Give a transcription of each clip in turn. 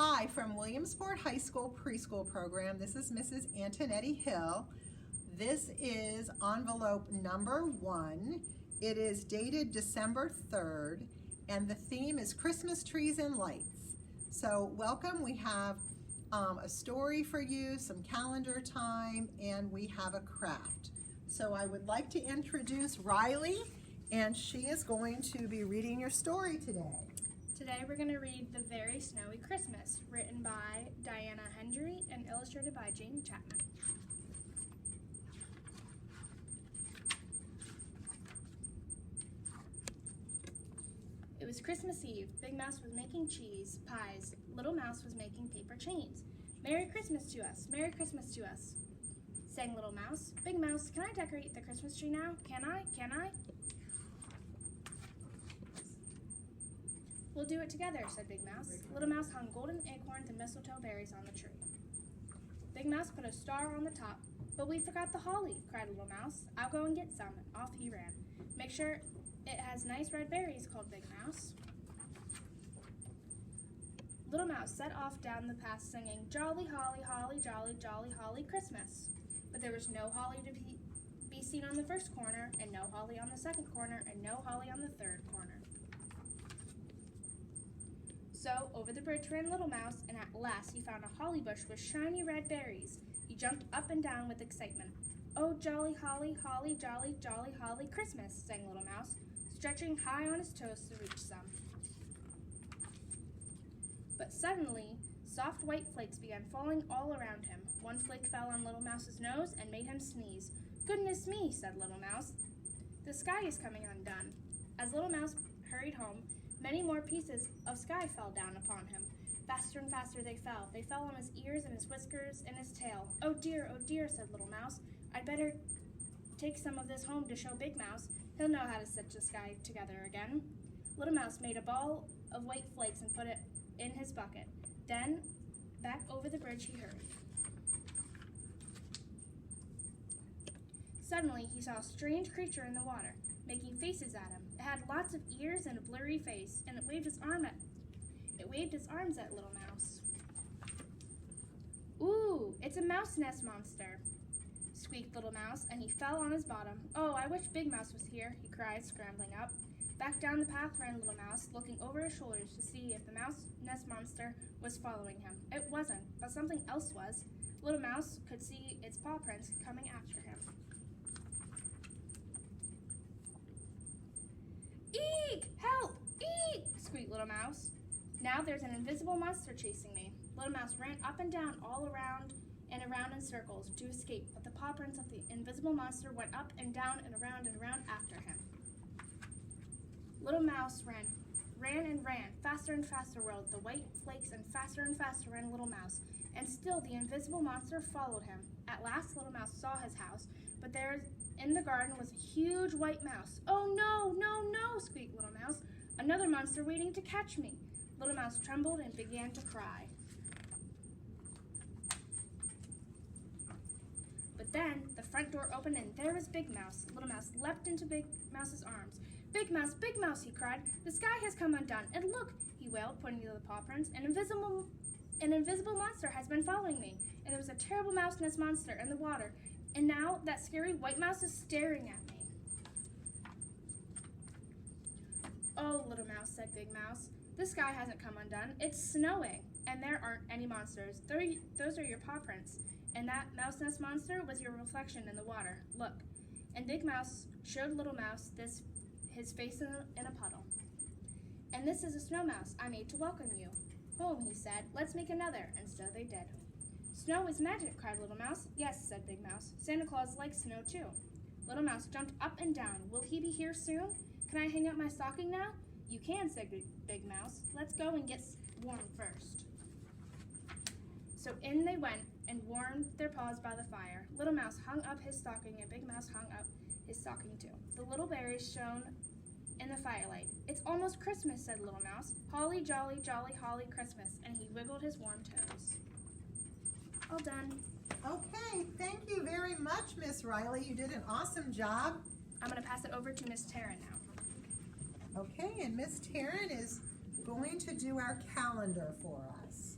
Hi, from Williamsport High School Preschool Program. This is Mrs. Antonetti Hill. This is envelope number 1. It is dated December 3rd, and the theme is Christmas trees and lights. So welcome. We have a story for you, some calendar time, and we have a craft. So I would like to introduce Riley, and she is going to be reading your story today. Today we're going to read The Very Snowy Christmas, written by Diana Hendry and illustrated by Jane Chapman. It was Christmas Eve. Big Mouse was making cheese pies. Little Mouse was making paper chains. Merry Christmas to us, Merry Christmas to us, sang Little Mouse. Big Mouse, can I decorate the Christmas tree now? Can I? Can I? We'll do it together, said Big Mouse. Little Mouse hung golden acorns and mistletoe berries on the tree. Big Mouse put a star on the top. But we forgot the holly, cried Little Mouse. I'll go and get some, and off he ran. Make sure it has nice red berries, called Big Mouse. Little Mouse set off down the path singing, Jolly, holly, holly, jolly, jolly, holly Christmas. But there was no holly to be seen on the first corner, and no holly on the second corner, and no holly on the third corner. So over the bridge ran Little Mouse, and at last he found a holly bush with shiny red berries. He jumped up and down with excitement. Oh, jolly, holly, holly, jolly, jolly, holly Christmas, sang Little Mouse, stretching high on his toes to reach some. But suddenly, soft white flakes began falling all around him. One flake fell on Little Mouse's nose and made him sneeze. Goodness me, said Little Mouse. The sky is coming undone. As Little Mouse hurried home, many more pieces of sky fell down upon him. Faster and faster they fell. They fell on his ears and his whiskers and his tail. Oh dear, said Little Mouse. I'd better take some of this home to show Big Mouse. He'll know how to stitch the sky together again. Little Mouse made a ball of white flakes and put it in his bucket. Then, back over the bridge he hurried. Suddenly, he saw a strange creature in the water, making faces at him. It had lots of ears and a blurry face, and it waved its arms at Little Mouse. Ooh, it's a mouse nest monster, squeaked Little Mouse, and he fell on his bottom. Oh, I wish Big Mouse was here, he cried, scrambling up. Back down the path ran Little Mouse, looking over his shoulders to see if the mouse nest monster was following him. It wasn't, but something else was. Little Mouse could see its paw prints coming after him. Eek! Help! Eek! Squeaked Little Mouse. Now there's an invisible monster chasing me. Little Mouse ran up and down, all around and around in circles to escape, but the paw prints of the invisible monster went up and down and around after him. Little Mouse ran and ran. Faster and faster rolled the white flakes, and faster ran Little Mouse. And still the invisible monster followed him. At last Little Mouse saw his house, but there in the garden was a huge white mouse. Oh no, no, no, squeaked Little Mouse. Another monster waiting to catch me. Little Mouse trembled and began to cry. But then the front door opened and there was Big Mouse. Little Mouse leapt into Big Mouse's arms. Big Mouse, he cried. The sky has come undone. And look, he wailed, pointing to the paw prints. An invisible monster has been following me. And there was a terrible mouse nest monster in the water. And now that scary white mouse is staring at me. Oh, Little Mouse, said Big Mouse. The sky hasn't come undone. It's snowing. And there aren't any monsters. Those are your paw prints. And that mouse nest monster was your reflection in the water. Look. And Big Mouse showed Little Mouse his face in a puddle. And this is a snow mouse I made to welcome you home, he said. Let's make another. And so they did. Snow is magic, cried Little Mouse. Yes, said Big Mouse. Santa Claus likes snow too. Little Mouse jumped up and down. Will he be here soon? Can I hang up my stocking now? You can, said Big Mouse. Let's go and get warm first. So in they went and warmed their paws by the fire. Little Mouse hung up his stocking and Big Mouse hung up his stocking too. The little berries shone in the firelight. It's almost Christmas, said Little Mouse. Holly, jolly, jolly, holly Christmas. And he wiggled his warm toes. All done. Okay, thank you very much, Miss Riley. You did an awesome job. I'm going to pass it over to Miss Taryn now. Okay, and Miss Taryn is going to do our calendar for us.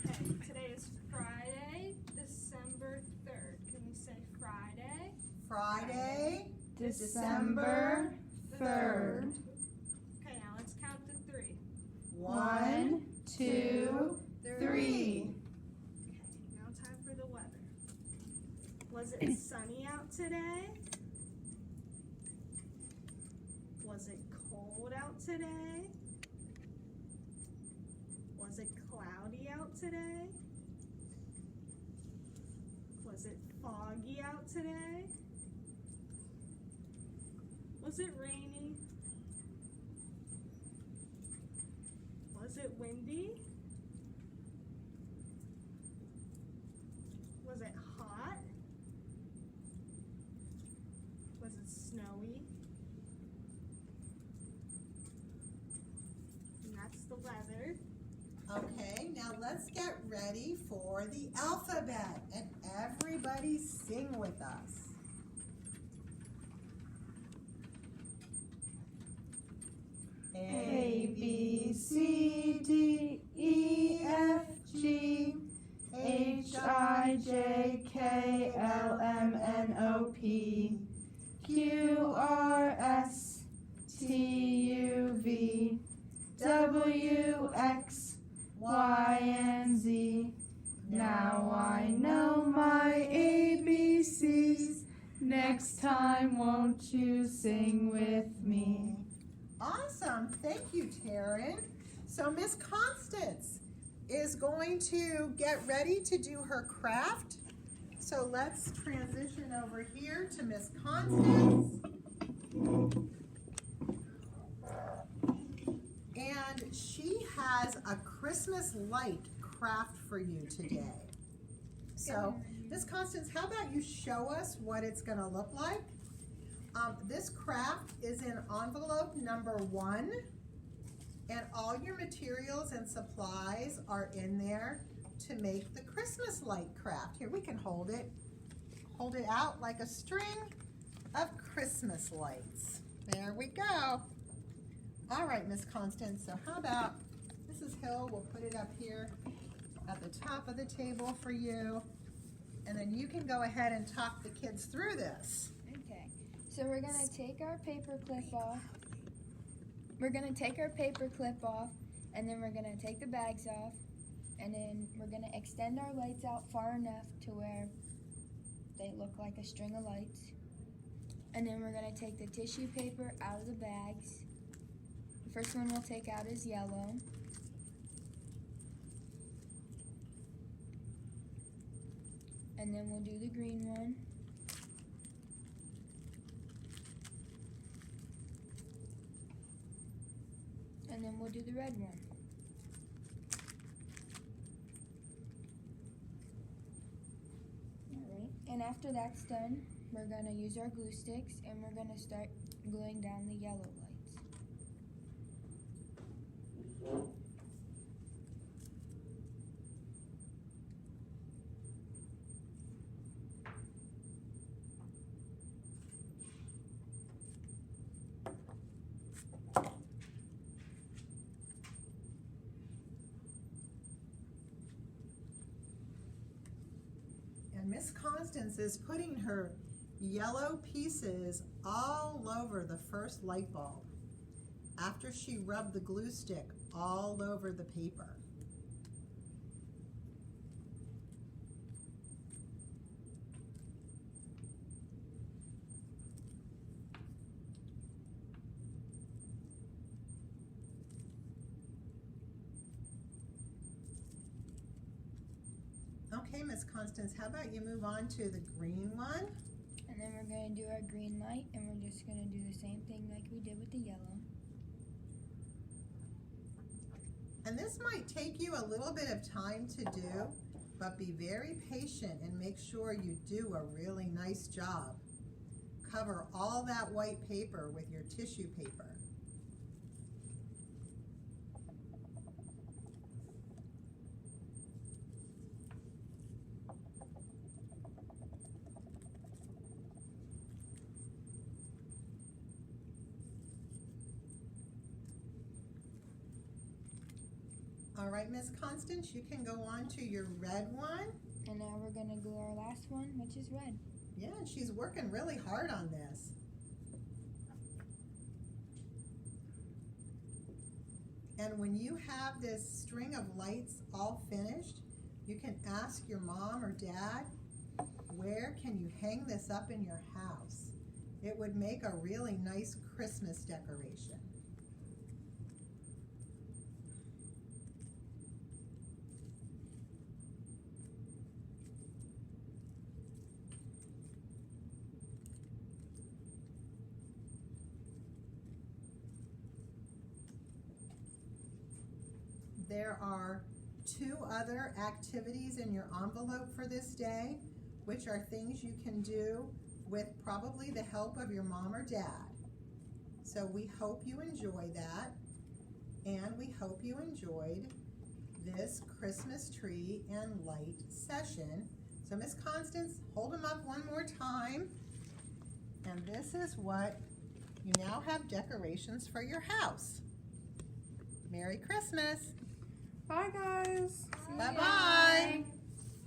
Okay, today is Friday, December 3rd. Can we say Friday? Friday, December 3rd. Okay, now let's count to 3. 1, 2, 3. Okay, now time for the weather. Was it sunny out today? Was it cold out today? Was it cloudy out today? Was it foggy out today? Was it rainy? Was it windy? Was it hot? Was it snowy? And that's the weather. Okay, now let's get ready for the alphabet, and everybody sing with us. A, B, C, D, E, F, G, H, I, J, K, L, M, N, O, P, Q, R, S, T, U, V, W, X, Y, and Z. Now I know my ABCs. Next time, won't you sing with me? Awesome, thank you, Taryn. So Miss Constance is going to get ready to do her craft. So let's transition over here to Miss Constance. And she has a Christmas light craft for you today. So, Miss Constance, how about you show us what it's gonna look like? This craft is in envelope number 1, and all your materials and supplies are in there to make the Christmas light craft. Here, we can hold it out like a string of Christmas lights. There we go. All right, Miss Constance, so how about Mrs. Hill will put it up here at the top of the table for you, and then you can go ahead and talk the kids through this. Okay, so we're gonna take our paper clip off. We're gonna take our paper clip off, and then we're gonna take the bags off, and then we're gonna extend our lights out far enough to where they look like a string of lights. And then we're gonna take the tissue paper out of the bags. The first one we'll take out is yellow. And then we'll do the green one. And then we'll do the red one. Alright, and after that's done, we're gonna use our glue sticks and we're gonna start gluing down the yellow lights. And Miss Constance is putting her yellow pieces all over the first light bulb after she rubbed the glue stick all over the paper. Okay, Miss Constance, how about you move on to the green one? And then we're gonna do our green light and we're just gonna do the same thing like we did with the yellow. And this might take you a little bit of time to do, but be very patient and make sure you do a really nice job. Cover all that white paper with your tissue paper. All right, Miss Constance, you can go on to your red one. And now we're gonna glue our last one, which is red. Yeah, and she's working really hard on this. And when you have this string of lights all finished, you can ask your mom or dad, where can you hang this up in your house? It would make a really nice Christmas decoration. There are 2 other activities in your envelope for this day, which are things you can do with probably the help of your mom or dad. So we hope you enjoy that, and we hope you enjoyed this Christmas tree and light session. So Miss Constance, hold them up one more time. And this is what you now have decorations for your house. Merry Christmas. Bye, guys. Bye-bye.